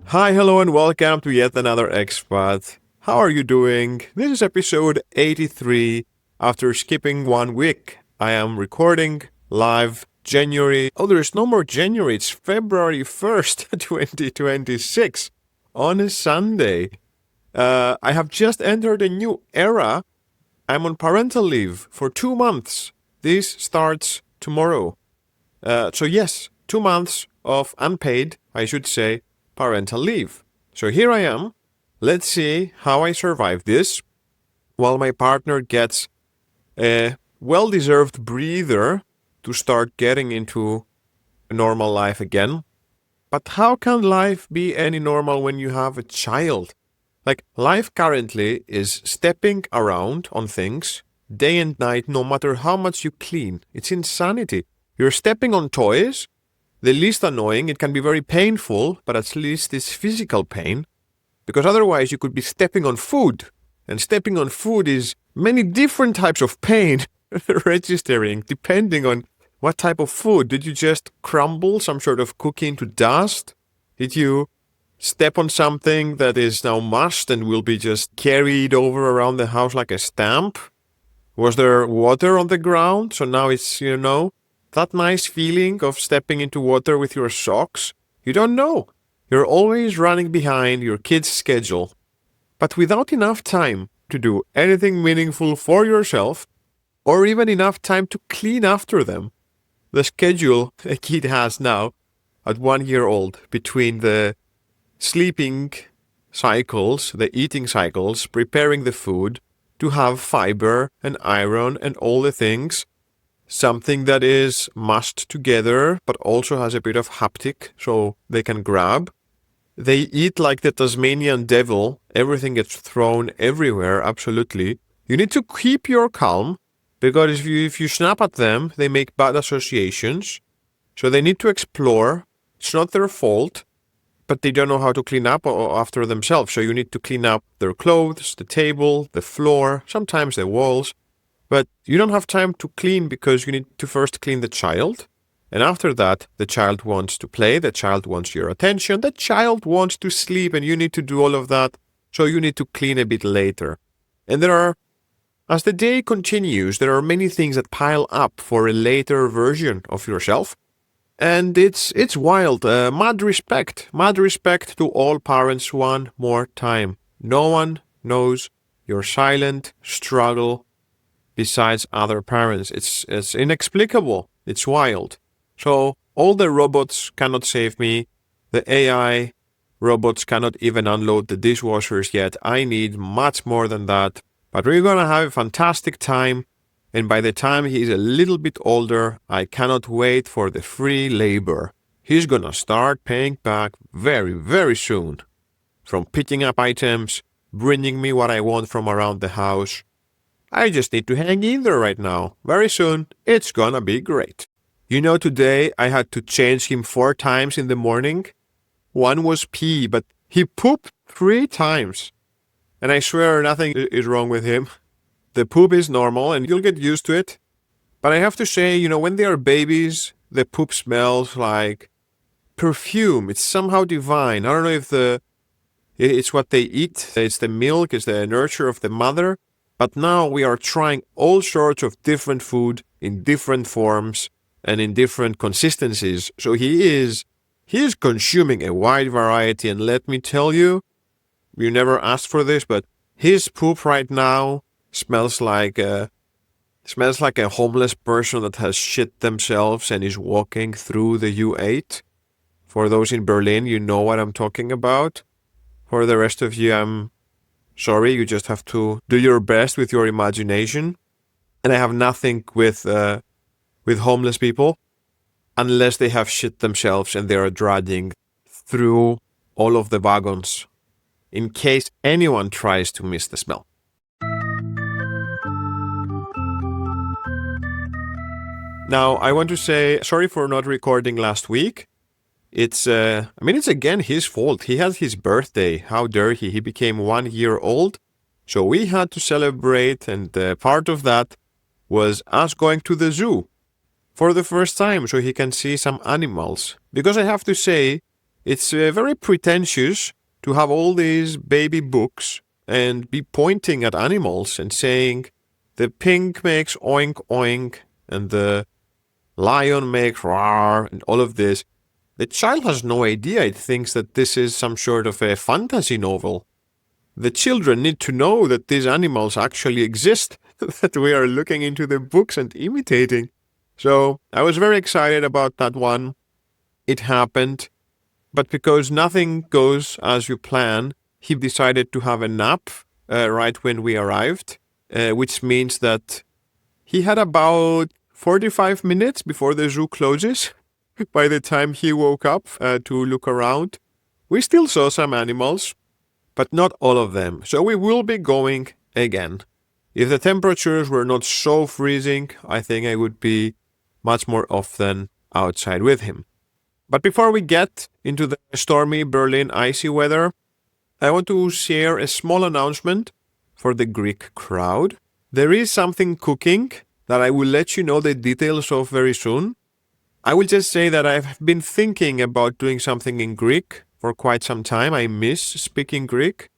Hi, hello, and welcome to yet another expat. How are you doing? This is episode 83. After skipping 1 week, I am recording live January. Oh, there is no more January. It's February 1st, 2026 on a Sunday. I have just entered a new era. I'm on parental leave for 2 months. This starts tomorrow. So yes, 2 months of unpaid, I should say, parental leave. So here I am. Let's see how I survive this while my partner gets a well-deserved breather to start getting into a normal life again. But how can life be any normal when you have a child? Like, life currently is stepping around on things day and night, no matter how much you clean. It's insanity. You're stepping on toys. The least annoying, it can be very painful, but at least it's physical pain. Because otherwise you could be stepping on food. And stepping on food is many different types of pain registering, depending on what type of food. Did you just crumble some sort of cookie into dust? Did you step on something that is now mushed and will be just carried over around the house like a stamp? Was there water on the ground? So now it's, that nice feeling of stepping into water with your socks? You don't know. You're always running behind your kid's schedule. But without enough time to do anything meaningful for yourself, or even enough time to clean after them. The schedule a kid has now at 1 year old between the sleeping cycles, the eating cycles, preparing the food to have fiber and iron and all the things. Something that is mashed together, but also has a bit of haptic, so they can grab. They eat like the Tasmanian devil. Everything gets thrown everywhere, absolutely. You need to keep your calm, because if you snap at them, they make bad associations. So they need to explore. It's not their fault, but they don't know how to clean up after themselves. So you need to clean up their clothes, the table, the floor, sometimes the walls. But you don't have time to clean because you need to first clean the child. And after that, the child wants to play, the child wants your attention, the child wants to sleep, and you need to do all of that. So you need to clean a bit later. And as the day continues, there are many things that pile up for a later version of yourself. And it's wild. Mad respect to all parents one more time. No one knows your silent struggle besides other parents. It's inexplicable. It's wild. So all the robots cannot save me. The AI robots cannot even unload the dishwashers yet. I need much more than that. But we're gonna have a fantastic time. And by the time he's a little bit older, I cannot wait for the free labor. He's gonna start paying back very, very soon. From picking up items, bringing me what I want from around the house. I just need to hang in there right now. Very soon, it's gonna be great. Today I had to change him 4 times in the morning. One was pee, but he pooped 3 times. And I swear nothing is wrong with him. The poop is normal and you'll get used to it. But I have to say, when they are babies, the poop smells like perfume. It's somehow divine. I don't know if it's what they eat. It's the milk, it's the nurture of the mother. But now we are trying all sorts of different food in different forms and in different consistencies. So he is consuming a wide variety. And let me tell you, you never asked for this, but his poop right now smells like a homeless person that has shit themselves and is walking through the U8. For those in Berlin, you know what I'm talking about. For the rest of you, I'm sorry, you just have to do your best with your imagination. And I have nothing with homeless people unless they have shit themselves and they are dragging through all of the wagons in case anyone tries to miss the smell. Now, I want to say sorry for not recording last week. It's again his fault. He had his birthday. How dare he? He became 1 year old. So we had to celebrate, and part of that was us going to the zoo for the first time so he can see some animals. Because I have to say, it's very pretentious to have all these baby books and be pointing at animals and saying, the pig makes oink oink and the lion makes roar and all of this. The child has no idea. It thinks that this is some sort of a fantasy novel. The children need to know that these animals actually exist, that we are looking into the books and imitating. So I was very excited about that one. It happened. But because nothing goes as you plan, he decided to have a nap right when we arrived, which means that he had about 45 minutes before the zoo closes. By the time he woke up to look around, we still saw some animals, but not all of them. So we will be going again. If the temperatures were not so freezing, I think I would be much more often outside with him. But before we get into the stormy Berlin icy weather, I want to share a small announcement for the Greek crowd. There is something cooking that I will let you know the details of very soon. I will just say that I've been thinking about doing something in Greek for quite some time. I miss speaking Greek,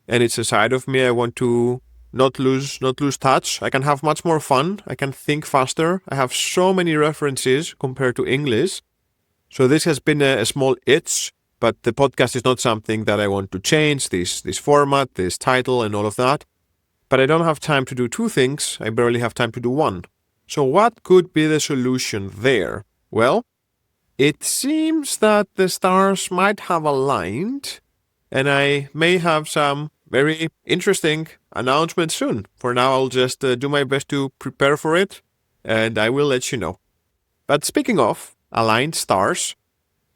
and it's a side of me I want to not lose touch. I can have much more fun. I can think faster. I have so many references compared to English. So this has been a small itch, but the podcast is not something that I want to change, this format, this title and all of that. But I don't have time to do two things. I barely have time to do one. So what could be the solution there? Well, it seems that the stars might have aligned, and I may have some very interesting announcements soon. For now, I'll just do my best to prepare for it, and I will let you know. But speaking of aligned stars,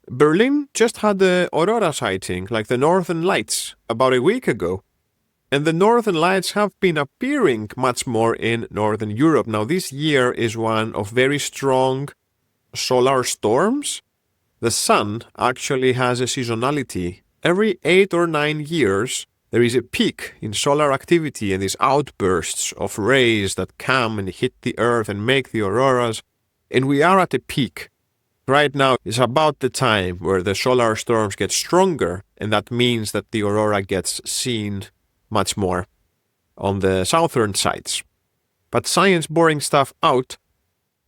Berlin just had the Aurora sighting, like the Northern Lights, about a week ago. And the Northern Lights have been appearing much more in Northern Europe. Now, this year is one of very strong solar storms. The sun actually has a seasonality. Every 8 or 9 years, there is a peak in solar activity and these outbursts of rays that come and hit the earth and make the auroras. And we are at a peak. Right now is about the time where the solar storms get stronger, and that means that the aurora gets seen much more on the southern sides. But science boring stuff out,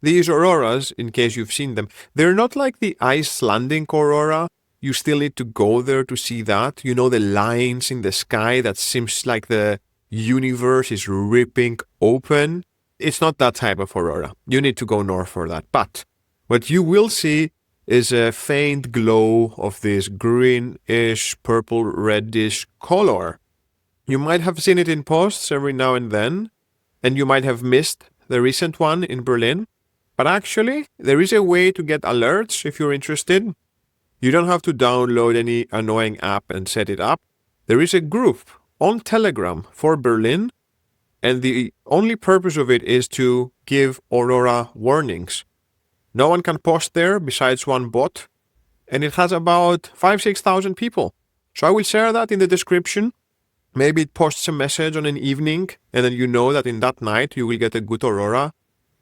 these auroras, in case you've seen them, they're not like the Icelandic aurora. You still need to go there to see that. You know, the lines in the sky that seems like the universe is ripping open. It's not that type of aurora. You need to go north for that. But what you will see is a faint glow of this greenish, purple, reddish color. You might have seen it in posts every now and then, and you might have missed the recent one in Berlin. But actually, there is a way to get alerts if you're interested. You don't have to download any annoying app and set it up. There is a group on Telegram for Berlin, and the only purpose of it is to give aurora warnings. No one can post there besides one bot, and it has about 5,000-6,000 people. So I will share that in the description. Maybe it posts a message on an evening, and then you know that in that night you will get a good aurora.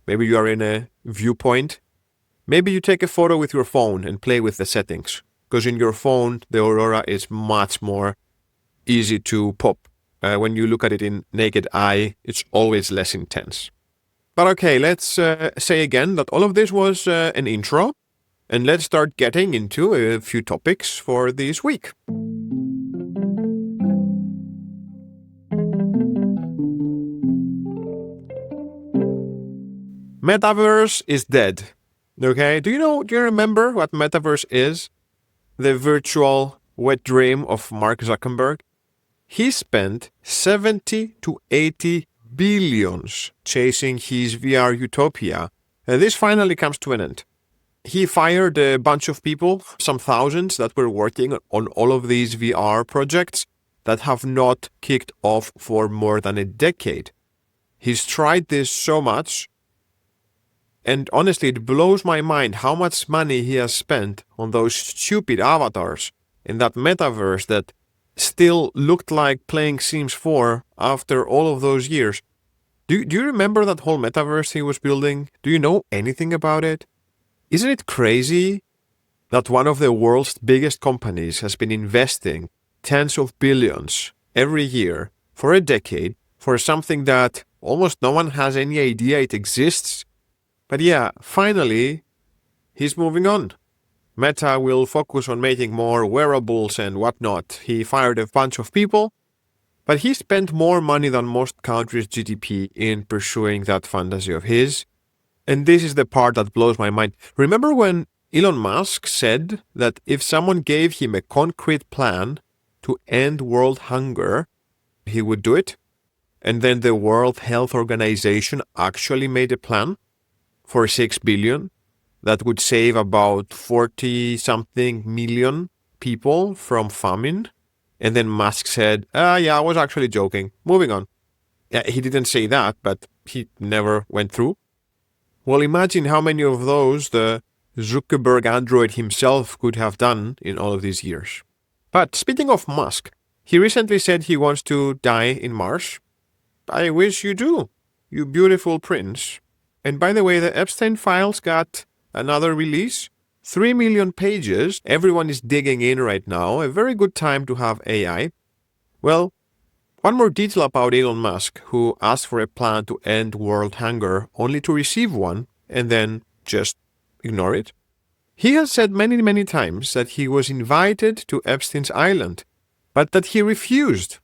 Maybe you are in a viewpoint. Maybe you take a photo with your phone and play with the settings, because in your phone the aurora is much more easy to pop. When you look at it in naked eye, it's always less intense. But okay, let's say again that all of this was an intro, and let's start getting into a few topics for this week. Metaverse is dead. Okay, do you remember what Metaverse is? The virtual wet dream of Mark Zuckerberg. He spent 70 to 80 billions chasing his VR utopia, and this finally comes to an end. He fired a bunch of people, some thousands that were working on all of these VR projects that have not kicked off for more than a decade. He's tried this so much, and honestly, it blows my mind how much money he has spent on those stupid avatars in that metaverse that still looked like playing Sims 4 after all of those years. Do you remember that whole metaverse he was building? Do you know anything about it? Isn't it crazy that one of the world's biggest companies has been investing tens of billions every year for a decade for something that almost no one has any idea it exists? But yeah, finally, he's moving on. Meta will focus on making more wearables and whatnot. He fired a bunch of people, but he spent more money than most countries' GDP in pursuing that fantasy of his. And this is the part that blows my mind. Remember when Elon Musk said that if someone gave him a concrete plan to end world hunger, he would do it? And then the World Health Organization actually made a plan for 6 billion that would save about 40-something million people from famine. And then Musk said, yeah, I was actually joking. Moving on. Yeah, he didn't say that, but he never went through. Well, imagine how many of those the Zuckerberg android himself could have done in all of these years. But speaking of Musk, he recently said he wants to die in Mars. I wish you do, you beautiful prince. And by the way, the Epstein files got another release. 3 million pages. Everyone is digging in right now. A very good time to have AI. Well, one more detail about Elon Musk, who asked for a plan to end world hunger only to receive one and then just ignore it. He has said many, many times that he was invited to Epstein's island, but that he refused.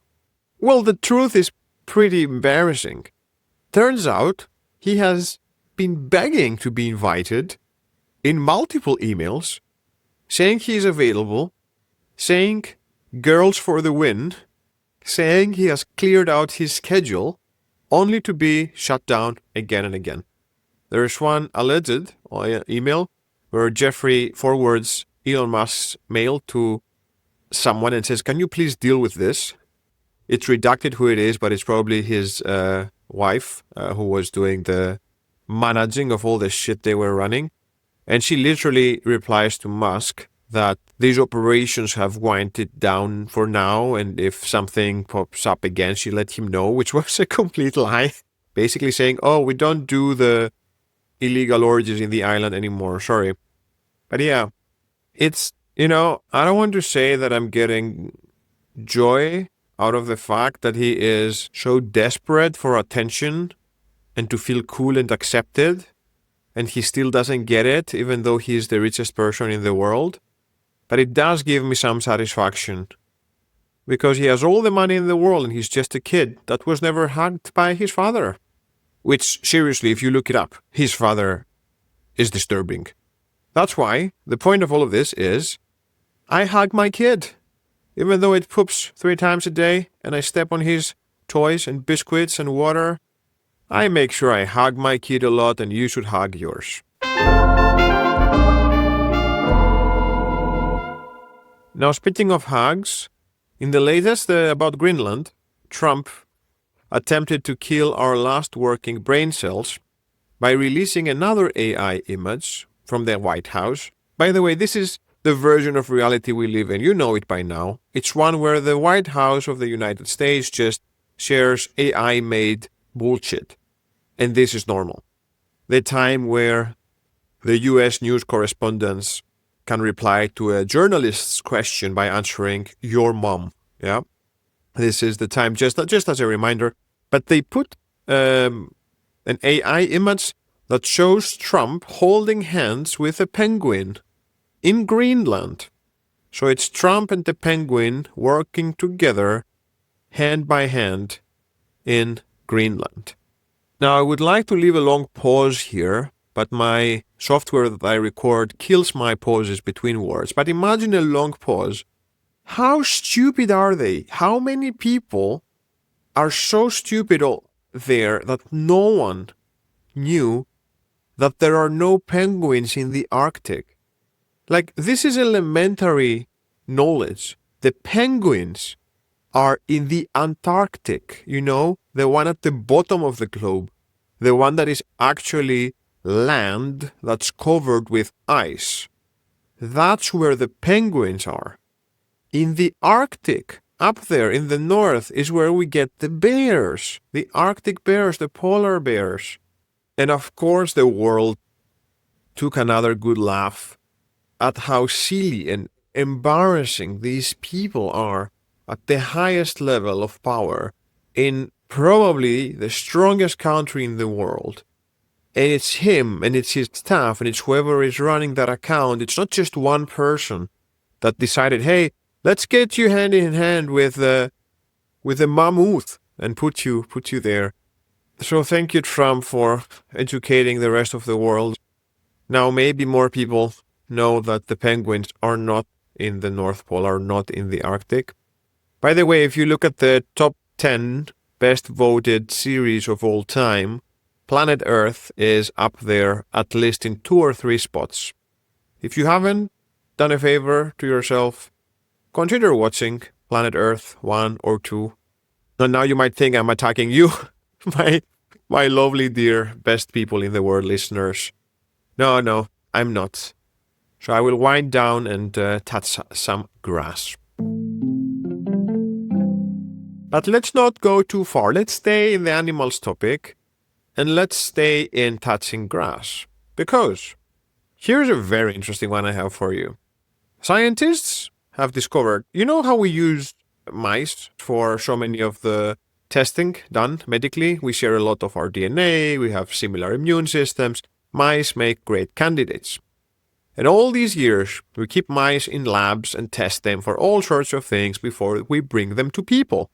Well, the truth is pretty embarrassing. Turns out he has been begging to be invited in multiple emails, saying he is available, saying girls for the win, saying he has cleared out his schedule, only to be shut down again and again. There is one alleged email where Jeffrey forwards Elon Musk's mail to someone and says, "Can you please deal with this?" It's redacted who it is, but it's probably his wife who was doing the managing of all the shit they were running. And she literally replies to Musk that these operations have winded down for now, and if something pops up again, she let him know, which was a complete lie. Basically saying, oh, we don't do the illegal orgies in the island anymore, sorry. But yeah, it's, I don't want to say that I'm getting joy out of the fact that he is so desperate for attention and to feel cool and accepted, and he still doesn't get it, even though he is the richest person in the world. But it does give me some satisfaction, because he has all the money in the world and he's just a kid that was never hugged by his father. Which, seriously, if you look it up, his father is disturbing. That's why the point of all of this is, I hug my kid. Even though it poops 3 times a day and I step on his toys and biscuits and water, I make sure I hug my kid a lot, and you should hug yours. Now, speaking of hugs, in the latest about Greenland, Trump attempted to kill our last working brain cells by releasing another AI image from the White House. By the way, this is the version of reality we live in. You know it by now. It's one where the White House of the United States just shares AI-made bullshit. And this is normal. The time where the US news correspondents can reply to a journalist's question by answering your mom. Yeah, this is the time, just as a reminder. But they put an AI image that shows Trump holding hands with a penguin in Greenland. So it's Trump and the penguin working together, hand by hand, in Greenland. Now, I would like to leave a long pause here, but my software that I record kills my pauses between words. But imagine a long pause. How stupid are they? How many people are so stupid there that no one knew that there are no penguins in the Arctic? Like, this is elementary knowledge. The penguins are in the Antarctic, the one at the bottom of the globe, the one that is actually land that's covered with ice. That's where the penguins are. In the Arctic, up there in the north is where we get the bears, the Arctic bears, the polar bears. And of course, the world took another good laugh at how silly and embarrassing these people are at the highest level of power in probably the strongest country in the world. And it's him and it's his staff and it's whoever is running that account. It's not just one person that decided, hey, let's get you hand in hand with the mammoth and put you there. So thank you, Trump, for educating the rest of the world. Now maybe more people know that the penguins are not in the North Pole, are not in the Arctic. By the way, if you look at the top 10 best voted series of all time, Planet Earth is up there at least in 2 or 3 spots. If you haven't done a favor to yourself, consider watching Planet Earth 1 or 2. And now you might think I'm attacking you, my lovely dear best people in the world listeners. No, I'm not. So I will wind down and touch some grass. But let's not go too far. Let's stay in the animals topic and let's stay in touching grass. Because here's a very interesting one I have for you. Scientists have discovered, you know how we use mice for so many of the testing done medically? We share a lot of our DNA, we have similar immune systems. Mice make great candidates. And all these years, we keep mice in labs and test them for all sorts of things before we bring them to people.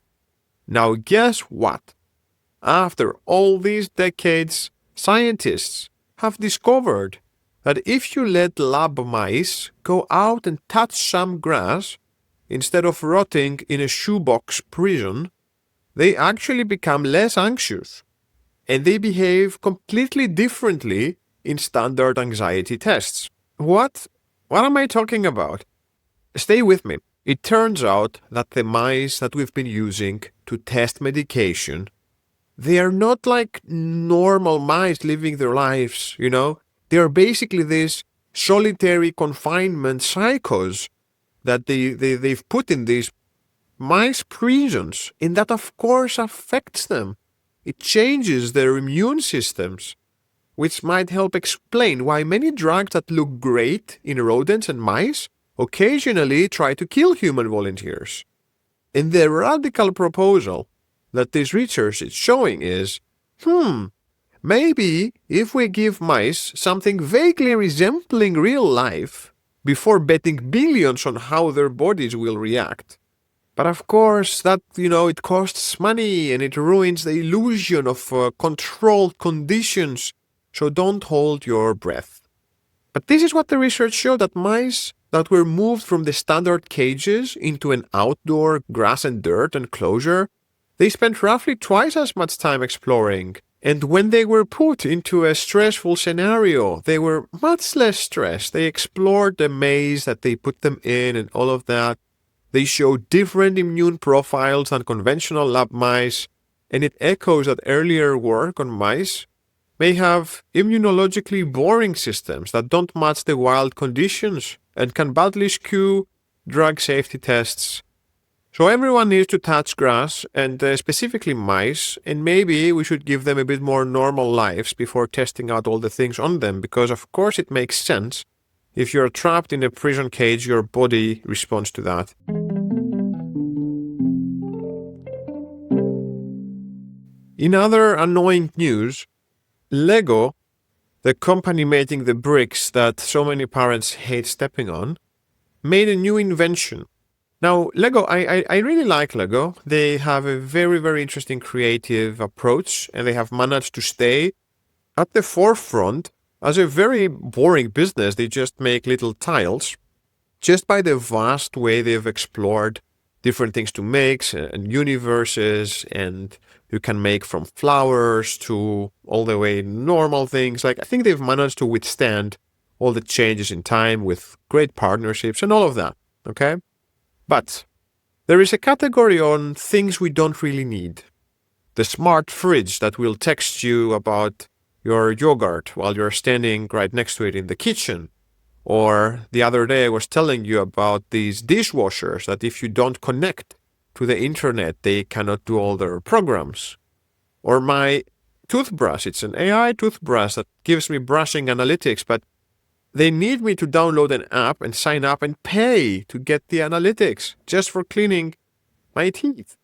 Now guess what? After all these decades, scientists have discovered that if you let lab mice go out and touch some grass, instead of rotting in a shoebox prison, they actually become less anxious. And they behave completely differently in standard anxiety tests. What am I talking about? Stay with me. It turns out that the mice that we've been using to test medication, they are not like normal mice living their lives, you know? They are basically these solitary confinement psychos that they've put in these mice prisons, and that of course affects them. It changes their immune systems, which might help explain why many drugs that look great in rodents and mice occasionally try to kill human volunteers. And the radical proposal that this research is showing is, maybe if we give mice something vaguely resembling real life before betting billions on how their bodies will react. But of course, that, it costs money and it ruins the illusion of controlled conditions, so don't hold your breath. But this is what the research showed, that mice that were moved from the standard cages into an outdoor grass and dirt enclosure, they spent roughly twice as much time exploring. And when they were put into a stressful scenario, they were much less stressed. They explored the maze that they put them in and all of that. They show different immune profiles than conventional lab mice, and it echoes that earlier work on mice may have immunologically boring systems that don't match the wild conditions and can badly skew drug safety tests. So everyone needs to touch grass, and specifically mice, and maybe we should give them a bit more normal lives before testing out all the things on them, because of course it makes sense. If you're trapped in a prison cage, your body responds to that. In other annoying news, Lego, the company making the bricks that so many parents hate stepping on, made a new invention. Now, Lego, I really like Lego. They have a very, very interesting creative approach, and they have managed to stay at the forefront. As a very boring business, they just make little tiles. Just by the vast way they've explored different things to make, and universes, and you can make from flowers to all the way normal things. I think they've managed to withstand all the changes in time with great partnerships and all of that, okay? But there is a category on things we don't really need. The smart fridge that will text you about your yogurt while you're standing right next to it in the kitchen. Or the other day I was telling you about these dishwashers that if you don't connect to the internet, they cannot do all their programs. Or my toothbrush, it's an AI toothbrush that gives me brushing analytics, but they need me to download an app and sign up and pay to get the analytics just for cleaning my teeth.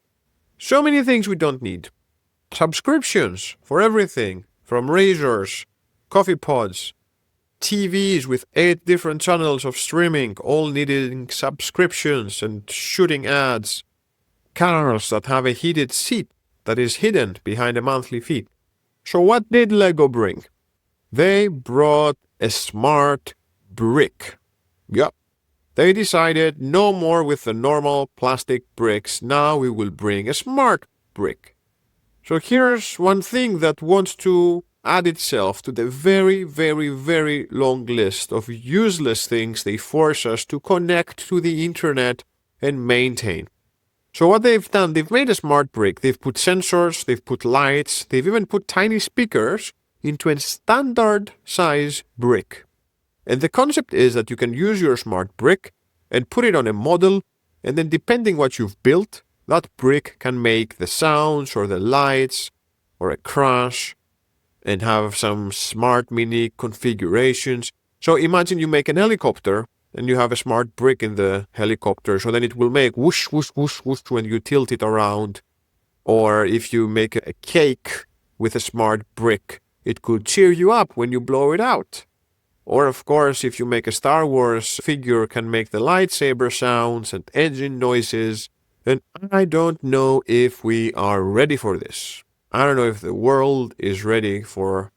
So many things we don't need. Subscriptions for everything, from razors, coffee pods, TVs with 8 different channels of streaming, all needing subscriptions and shooting ads. Cars that have a heated seat that is hidden behind a monthly fee. So what did Lego bring? They brought a smart brick. Yup. They decided no more with the normal plastic bricks. Now we will bring a smart brick. So here's one thing that wants to add itself to the very, very, very long list of useless things they force us to connect to the internet and maintain. So what they've done, they've made a smart brick. They've put sensors, they've put lights, they've even put tiny speakers into a standard size brick. And the concept is that you can use your smart brick and put it on a model, and then depending what you've built, that brick can make the sounds or the lights or a crash and have some smart mini configurations. So imagine you make an helicopter and you have a smart brick in the helicopter, so then it will make whoosh, whoosh, whoosh, whoosh when you tilt it around. Or if you make a cake with a smart brick, it could cheer you up when you blow it out. Or of course, if you make a Star Wars figure, can make the lightsaber sounds and engine noises. And I don't know if we are ready for this. I don't know if the world is ready for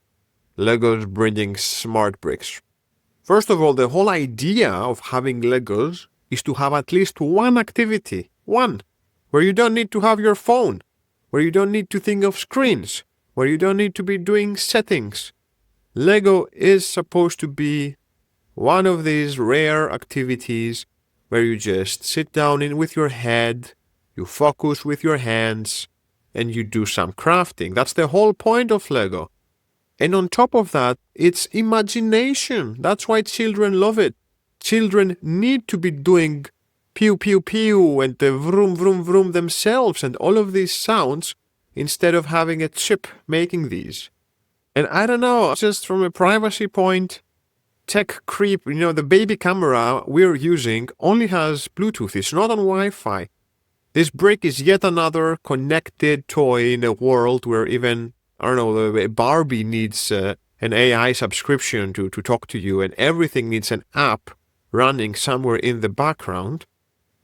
Legos bringing smart bricks. First of all, the whole idea of having Legos is to have at least one activity, where you don't need to have your phone, where you don't need to think of screens, where you don't need to be doing settings. Lego is supposed to be one of these rare activities where you just sit down with your head, you focus with your hands, and you do some crafting. That's the whole point of Lego. And on top of that, it's imagination. That's why children love it. Children need to be doing pew pew pew and the vroom vroom vroom themselves and all of these sounds instead of having a chip making these. And I don't know, just from a privacy point, tech creep, the baby camera we're using only has Bluetooth. It's not on Wi-Fi. This brick is yet another connected toy in a world where even, Barbie needs an AI subscription to talk to you, and everything needs an app running somewhere in the background.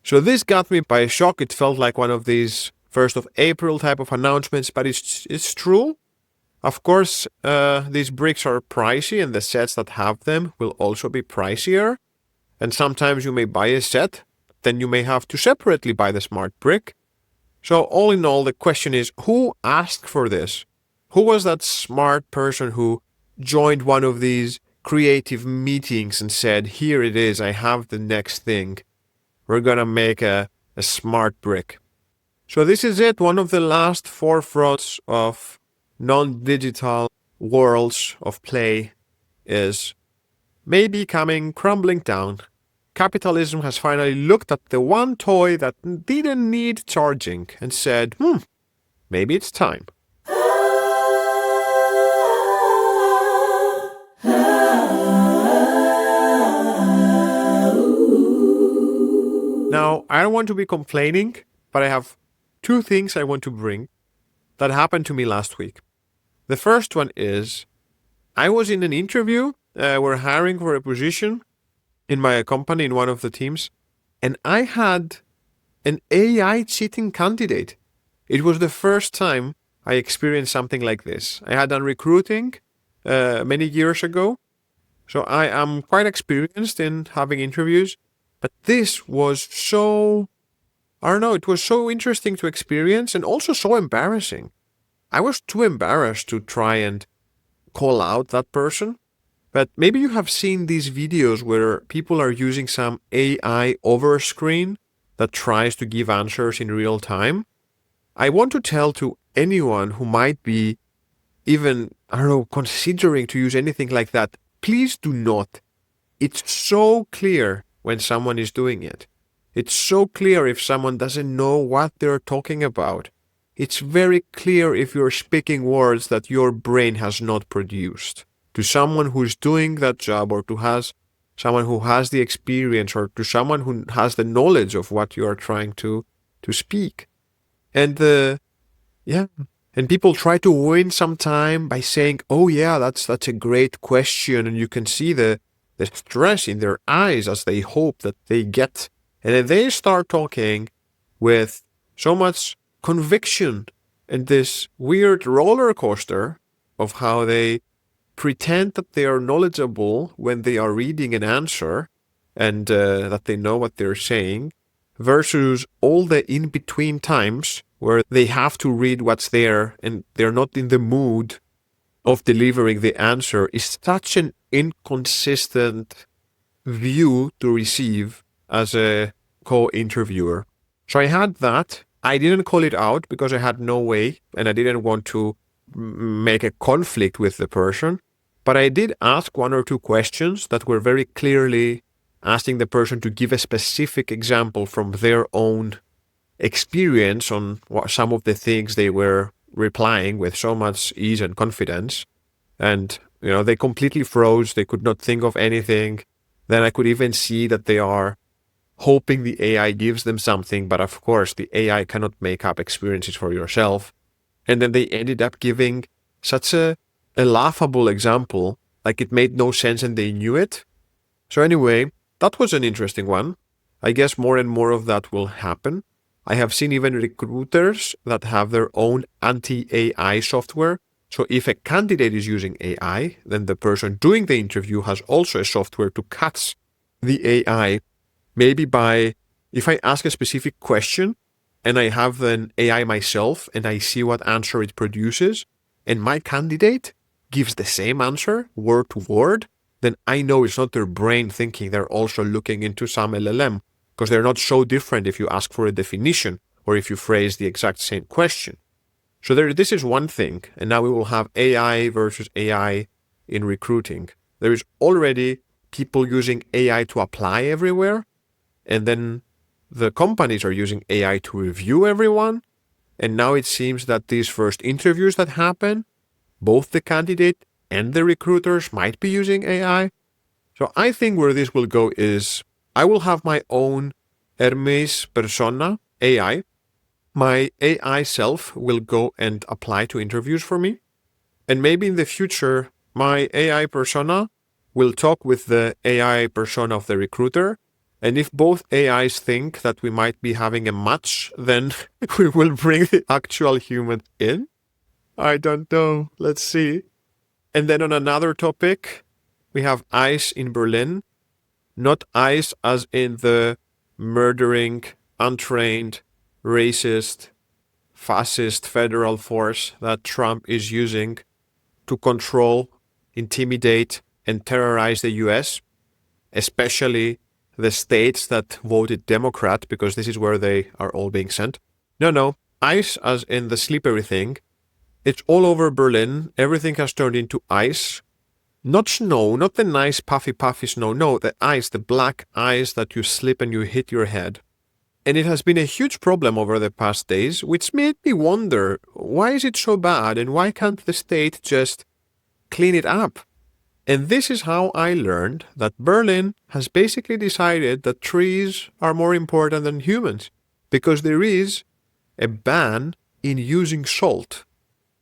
So this got me by shock. It felt like one of these 1st of April type of announcements, but it's true. Of course, these bricks are pricey, and the sets that have them will also be pricier. And sometimes you may buy a set, then you may have to separately buy the smart brick. So all in all, the question is, who asked for this? Who was that smart person who joined one of these creative meetings and said, here it is, I have the next thing. We're gonna make a smart brick. So this is it, one of the last forefronts of non-digital worlds of play is maybe coming crumbling down. Capitalism has finally looked at the one toy that didn't need charging and said, maybe it's time. Now, I don't want to be complaining, but I have 2 things I want to bring that happened to me last week. The first one is, I was in an interview, we're hiring for a position in my company, in one of the teams, and I had an AI cheating candidate. It was the first time I experienced something like this. I had done recruiting many years ago, so I am quite experienced in having interviews, but this was it was so interesting to experience and also so embarrassing. I was too embarrassed to try and call out that person. But maybe you have seen these videos where people are using some AI overscreen that tries to give answers in real time. I want to tell to anyone who might be even, considering to use anything like that, please do not. It's so clear when someone is doing it. It's so clear if someone doesn't know what they're talking about. It's very clear if you're speaking words that your brain has not produced. To someone who's doing that job, or to someone who has the experience, or to someone who has the knowledge of what you are trying to speak. And yeah. And people try to win some time by saying, "Oh yeah, that's a great question," and you can see the stress in their eyes as they hope that they get. And then they start talking with so much conviction and this weird roller coaster of how they pretend that they are knowledgeable when they are reading an answer and that they know what they're saying, versus all the in-between times where they have to read what's there and they're not in the mood of delivering the answer, is such an inconsistent view to receive as a co-interviewer. So I had that. I didn't call it out because I had no way and I didn't want to make a conflict with the person. But I did ask one or two questions that were very clearly asking the person to give a specific example from their own experience on some of the things they were replying with so much ease and confidence. And, they completely froze. They could not think of anything. Then I could even see that they are hoping the AI gives them something. But of course, the AI cannot make up experiences for yourself. And then they ended up giving such a laughable example, like it made no sense and they knew it. So anyway, that was an interesting one. I guess more and more of that will happen. I have seen even recruiters that have their own anti-AI software. So if a candidate is using AI, then the person doing the interview has also a software to catch the AI. Maybe if I ask a specific question and I have an AI myself and I see what answer it produces, and my candidate gives the same answer word to word, then I know it's not their brain thinking, they're also looking into some LLM, because they're not so different if you ask for a definition or if you phrase the exact same question. So this is one thing, and now we will have AI versus AI in recruiting. There is already people using AI to apply everywhere, and then the companies are using AI to review everyone, and now it seems that these first interviews that happen, both the candidate and the recruiters might be using AI. So I think where this will go is I will have my own Hermes persona AI. My AI self will go and apply to interviews for me. And maybe in the future, my AI persona will talk with the AI persona of the recruiter. And if both AIs think that we might be having a match, then we will bring the actual human in. I don't know. Let's see. And then on another topic, we have ICE in Berlin. Not ICE as in the murdering, untrained, racist, fascist federal force that Trump is using to control, intimidate, and terrorize the US, especially the states that voted Democrat, because this is where they are all being sent. No. ICE as in the slippery thing. It's all over Berlin. Everything has turned into ice. Not snow, not the nice puffy snow. No, the ice, the black ice that you slip and you hit your head. And it has been a huge problem over the past days, which made me wonder, why is it so bad and why can't the state just clean it up? And this is how I learned that Berlin has basically decided that trees are more important than humans, because there is a ban in using salt.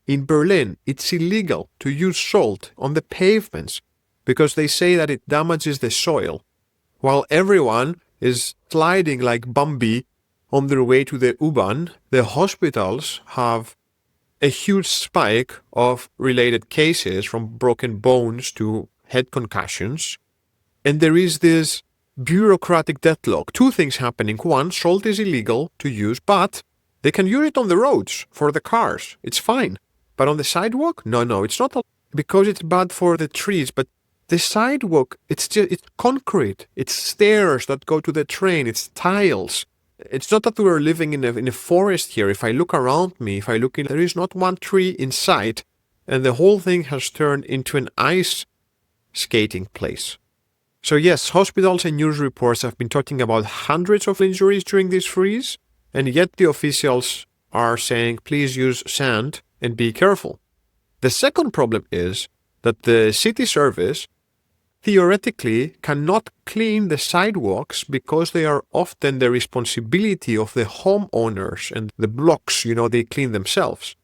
In Berlin, it's illegal to use salt on the pavements because they say that it damages the soil, while everyone is sliding like Bambi on their way to the U-Bahn. The hospitals have a huge spike of related cases, from broken bones to head concussions. And there is this bureaucratic deadlock. Two things happening. One, salt is illegal to use, but they can use it on the roads for the cars. It's fine. But on the sidewalk? No, it's not, because it's bad for the trees. But the sidewalk, it's concrete. It's stairs that go to the train. It's tiles. It's not that we're living in a forest here. If I look around me, there is not one tree in sight, and the whole thing has turned into an ice skating place. So yes, hospitals and news reports have been talking about hundreds of injuries during this freeze, and yet the officials are saying please use sand and be careful. The second problem is that the city service theoretically cannot clean the sidewalks because they are often the responsibility of the homeowners and the blocks, they clean themselves.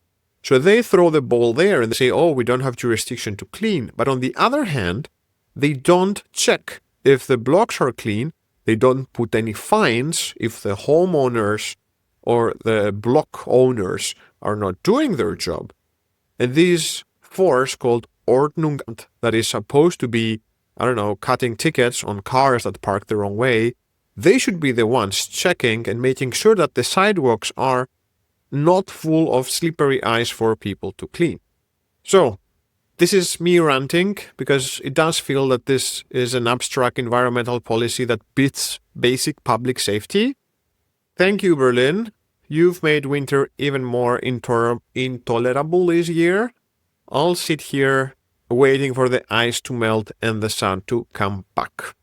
So they throw the ball there and say, oh, we don't have jurisdiction to clean. But on the other hand, they don't check if the blocks are clean. They don't put any fines if the homeowners or the block owners are not doing their job. And this force called Ordnung, that is supposed to be, cutting tickets on cars that park the wrong way, they should be the ones checking and making sure that the sidewalks are not full of slippery ice for people to clean. So, this is me ranting because it does feel that this is an abstract environmental policy that beats basic public safety. Thank you, Berlin. You've made winter even more intolerable this year. I'll sit here waiting for the ice to melt and the sun to come back.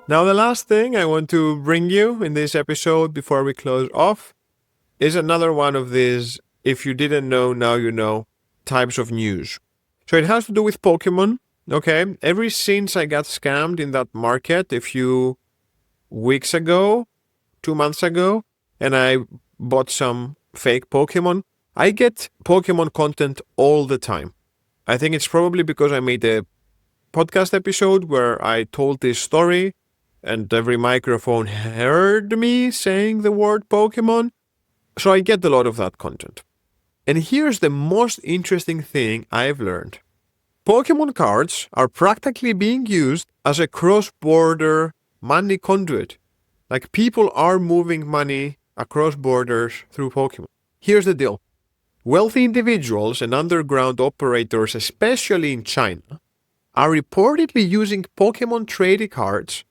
Now, the last thing I want to bring you in this episode before we close off is another one of these, if you didn't know, now you know, types of news. So it has to do with Pokémon, okay? Ever since I got scammed in that market a few weeks ago, 2 months ago, and I bought some fake Pokémon, I get Pokémon content all the time. I think it's probably because I made a podcast episode where I told this story and every microphone heard me saying the word Pokémon. So I get a lot of that content. And here's the most interesting thing I've learned. Pokémon cards are practically being used as a cross-border money conduit. Like people are moving money across borders through Pokémon. Here's the deal. Wealthy individuals and underground operators, especially in China, are reportedly using Pokémon trading cards,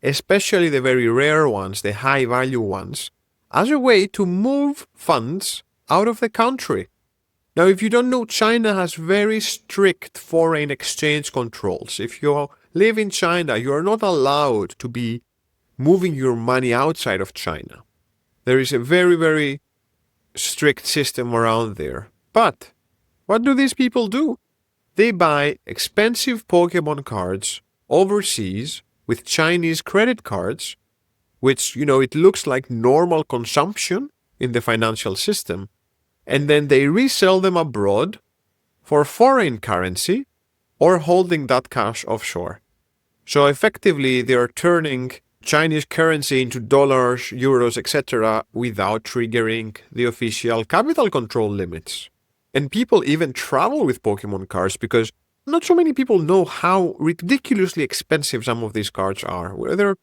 especially the very rare ones, the high-value ones, as a way to move funds out of the country. Now, if you don't know, China has very strict foreign exchange controls. If you live in China, you are not allowed to be moving your money outside of China. There is a very, very strict system around there. But what do these people do? They buy expensive Pokémon cards overseas with Chinese credit cards, which, it looks like normal consumption in the financial system, and then they resell them abroad for foreign currency or holding that cash offshore. So effectively, they are turning Chinese currency into dollars, euros, etc. without triggering the official capital control limits. And people even travel with Pokémon cards because not so many people know how ridiculously expensive some of these cards are. They're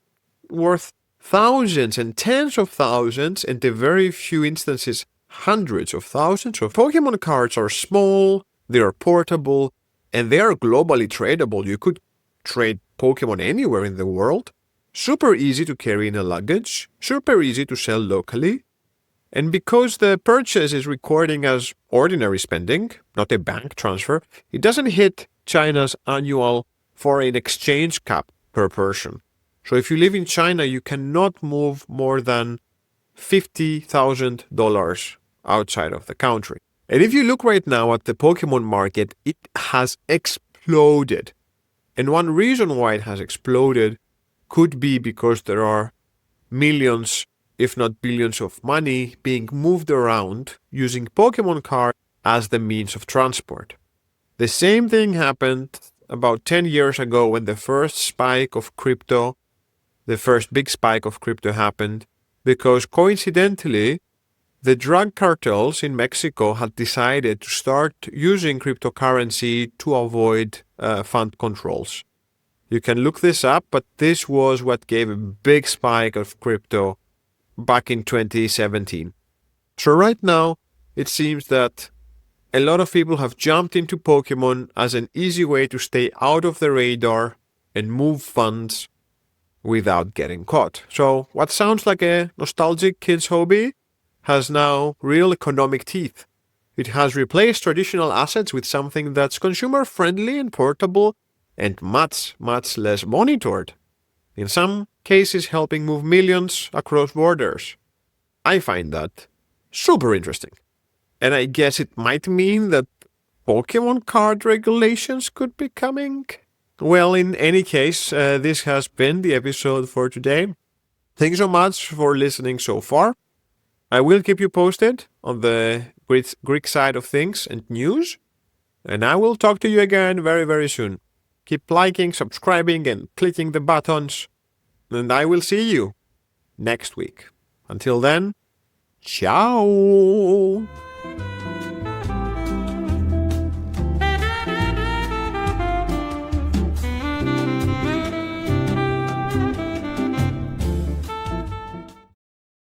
worth thousands and tens of thousands, and in very few instances, hundreds of thousands. So Pokémon cards are small, they are portable, and they are globally tradable. You could trade Pokémon anywhere in the world. Super easy to carry in a luggage, super easy to sell locally. And because the purchase is recording as ordinary spending, not a bank transfer, it doesn't hit China's annual foreign exchange cap per person. So if you live in China, you cannot move more than $50,000 outside of the country. And if you look right now at the Pokémon market, it has exploded. And one reason why it has exploded could be because there are millions, if not billions of money being moved around using Pokémon cards as the means of transport. The same thing happened about 10 years ago when the first big spike of crypto happened, because coincidentally, the drug cartels in Mexico had decided to start using cryptocurrency to avoid fund controls. You can look this up, but this was what gave a big spike of crypto back in 2017. So right now, it seems that a lot of people have jumped into Pokémon as an easy way to stay out of the radar and move funds without getting caught. So what sounds like a nostalgic kid's hobby has now real economic teeth. It has replaced traditional assets with something that's consumer-friendly and portable and much, much less monitored. In some cases, helping move millions across borders. I find that super interesting. And I guess it might mean that Pokemon card regulations could be coming. Well, in any case, this has been the episode for today. Thanks so much for listening so far. I will keep you posted on the Greek side of things and news. And I will talk to you again very, very soon. Keep liking, subscribing, and clicking the buttons. And I will see you next week. Until then, ciao!